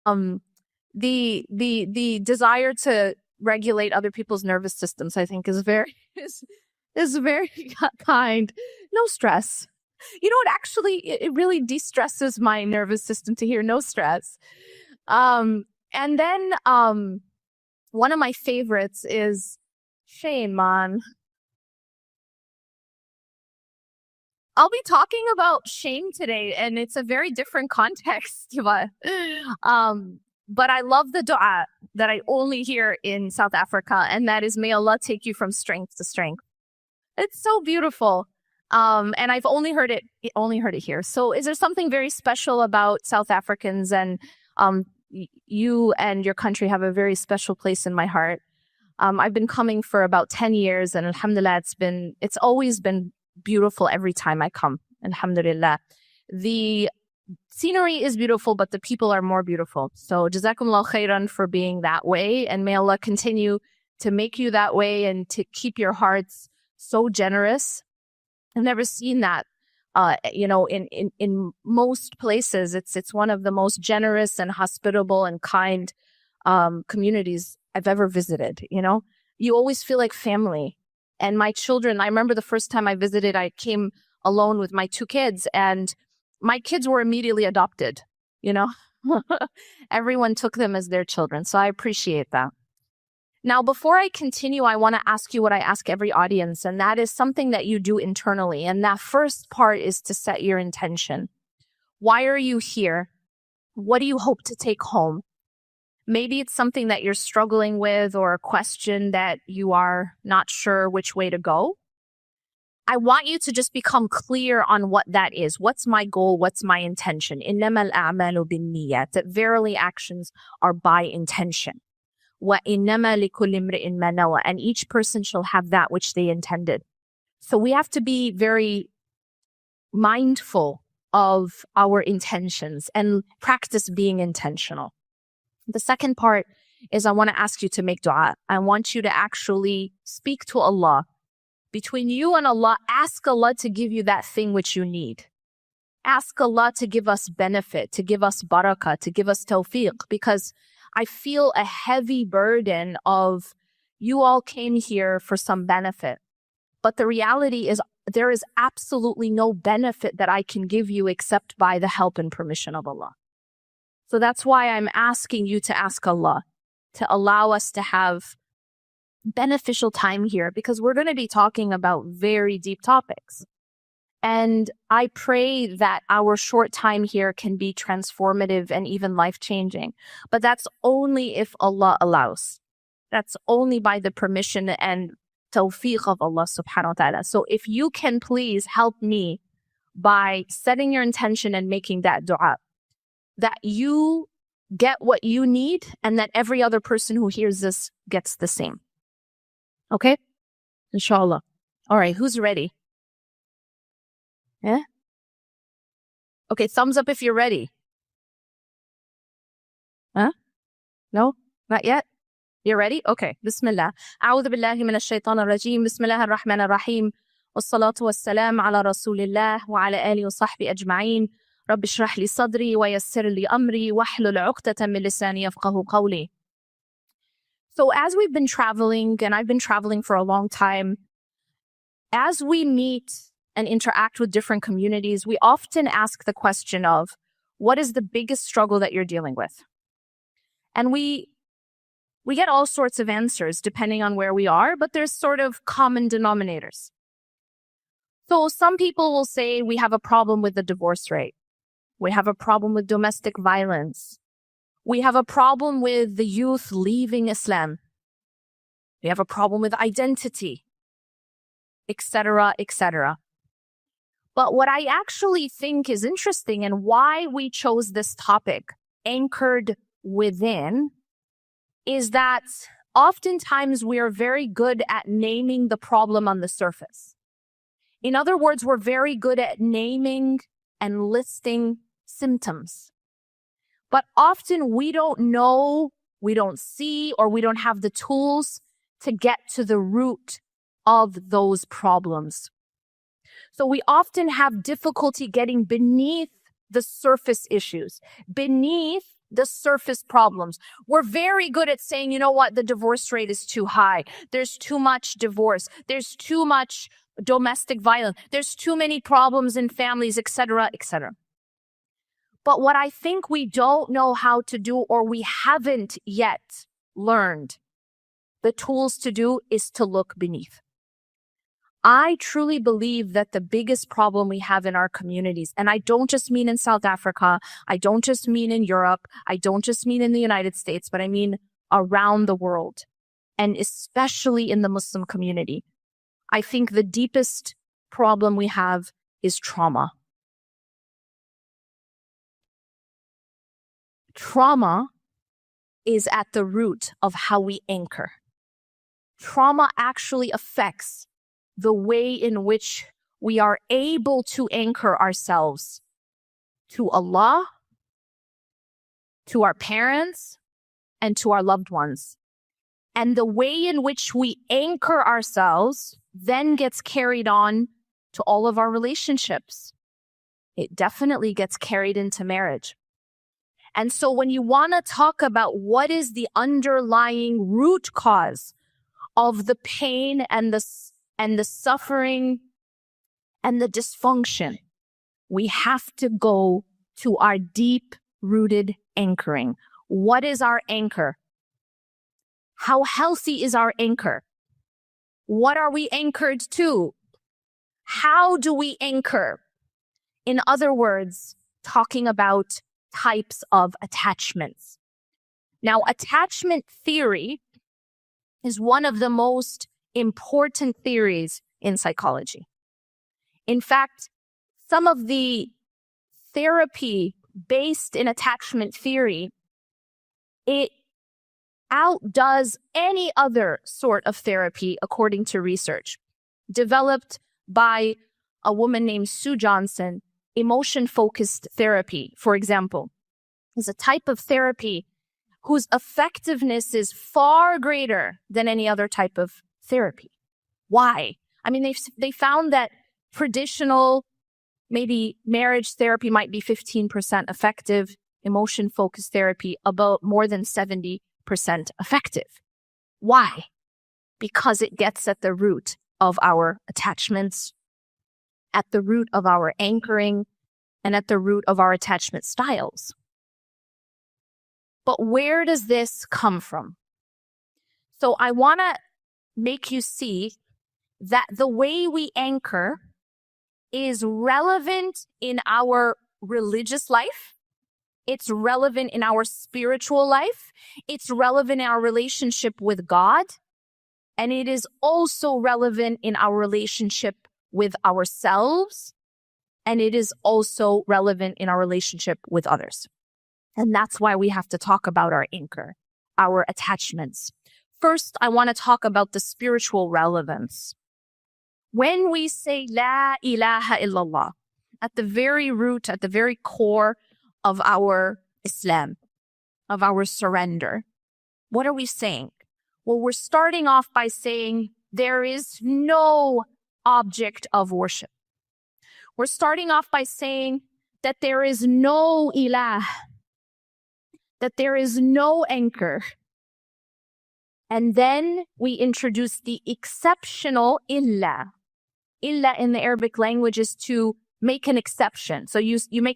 um, the desire to regulate other people's nervous systems, I think, is very is very kind. No stress. You know what? Actually, it really de-stresses my nervous system to hear no stress. And then one of my favorites is shame, man. I'll be talking about shame today, and it's a very different context. But I love the dua that I only hear in South Africa, and that is, may Allah take you from strength to strength. It's so beautiful. And I've only heard it here. So is there something very special about South Africans? And you and your country have a very special place in my heart. I've been coming for about 10 years, and alhamdulillah, it's always been beautiful every time I come. Alhamdulillah. The scenery is beautiful, but the people are more beautiful. So jazakumullah khairan for being that way, and may Allah continue to make you that way and to keep your hearts so generous. I've never seen that, in most places. It's one of the most generous and hospitable and kind communities I've ever visited. You always feel like family. And my children, I remember the first time I visited, I came alone with my 2 kids, and my kids were immediately adopted. Everyone took them as their children. So I appreciate that. Now, before I continue, I want to ask you what I ask every audience, and that is something that you do internally. And that first part is to set your intention. Why are you here? What do you hope to take home? Maybe it's something that you're struggling with, or a question that you are not sure which way to go. I want you to just become clear on what that is. What's my goal? What's my intention? إِنَّمَا الْأَعْمَالُ بِالنِّيَّاتِ. That verily actions are by intention. وَإِنَّمَا لِكُلِّ امْرِئٍ مَا نَوَى. And each person shall have that which they intended. So we have to be very mindful of our intentions and practice being intentional. The second part is I want to ask you to make dua. I want you to actually speak to Allah. Between you and Allah, ask Allah to give you that thing which you need. Ask Allah to give us benefit, to give us barakah, to give us tawfiq, because I feel a heavy burden of you all came here for some benefit. But the reality is there is absolutely no benefit that I can give you except by the help and permission of Allah. So that's why I'm asking you to ask Allah to allow us to have beneficial time here, because we're going to be talking about very deep topics. And I pray that our short time here can be transformative and even life-changing. But that's only if Allah allows. That's only by the permission and tawfiq of Allah subhanahu wa ta'ala. So if you can please help me by setting your intention and making that dua, that you get what you need and that every other person who hears this gets the same. Okay? Inshallah. All right, who's ready? Yeah? Okay, thumbs up if you're ready. Huh? No? Not yet? You're ready? Okay. Bismillah. أعوذ بالله من الشيطان الرجيم. بسم الله الرحمن الرحيم. والصلاة والسلام على رسول الله وعلى آله وصحبه أجمعين. رب اشرح لي صدري ويسر لي أمري واحلل عقدة من لساني يفقهوا قولي. So as we've been traveling, and I've been traveling for a long time, as we meet and interact with different communities, we often ask the question of, what is the biggest struggle that you're dealing with? And we get all sorts of answers depending on where we are, but there's sort of common denominators. So some people will say we have a problem with the divorce rate. We have a problem with domestic violence. We have a problem with the youth leaving Islam. We have a problem with identity, etc., etc. But what I actually think is interesting and why we chose this topic, anchored within, is that oftentimes we are very good at naming the problem on the surface. In other words, we're very good at naming and listing symptoms. But often we don't know, we don't see, or we don't have the tools to get to the root of those problems. So we often have difficulty getting beneath the surface issues, beneath the surface problems. We're very good at saying, you know what, the divorce rate is too high. There's too much divorce. There's too much domestic violence. There's too many problems in families, etc., etc. But what I think we don't know how to do, or we haven't yet learned the tools to do, is to look beneath. I truly believe that the biggest problem we have in our communities, and I don't just mean in South Africa, I don't just mean in Europe, I don't just mean in the United States, but I mean around the world, and especially in the Muslim community. I think the deepest problem we have is trauma. Trauma is at the root of how we anchor. Trauma actually affects the way in which we are able to anchor ourselves to Allah, to our parents, and to our loved ones. And the way in which we anchor ourselves then gets carried on to all of our relationships. It definitely gets carried into marriage. And so when you want to talk about what is the underlying root cause of the pain and the suffering and the dysfunction, we have to go to our deep-rooted anchoring. What is our anchor? How healthy is our anchor? What are we anchored to? How do we anchor? In other words, talking about types of attachments. Now, attachment theory is one of the most important theories in psychology. In fact, some of the therapy based in attachment theory, it outdoes any other sort of therapy according to research developed by a woman named Sue Johnson. Emotion-focused therapy, for example, is a type of therapy whose effectiveness is far greater than any other type of therapy. Why? I mean, they found that traditional, maybe marriage therapy might be 15% effective, emotion-focused therapy about more than 70% effective. Why? Because it gets at the root of our attachments, at the root of our anchoring, and at the root of our attachment styles. But where does this come from? So I want to make you see that the way we anchor is relevant in our religious life. It's relevant in our spiritual life. It's relevant in our relationship with God. And it is also relevant in our relationship with ourselves, and it is also relevant in our relationship with others. And that's why we have to talk about our anchor, our attachments. First, I want to talk about the spiritual relevance. When we say La ilaha illallah, at the very root, at the very core of our Islam, of our surrender, what are we saying? Well, we're starting off by saying there is no object of worship. We're starting off by saying that there is no ilah, that there is no anchor. And then we introduce the exceptional illa. Illa in the Arabic language is to make an exception. So you make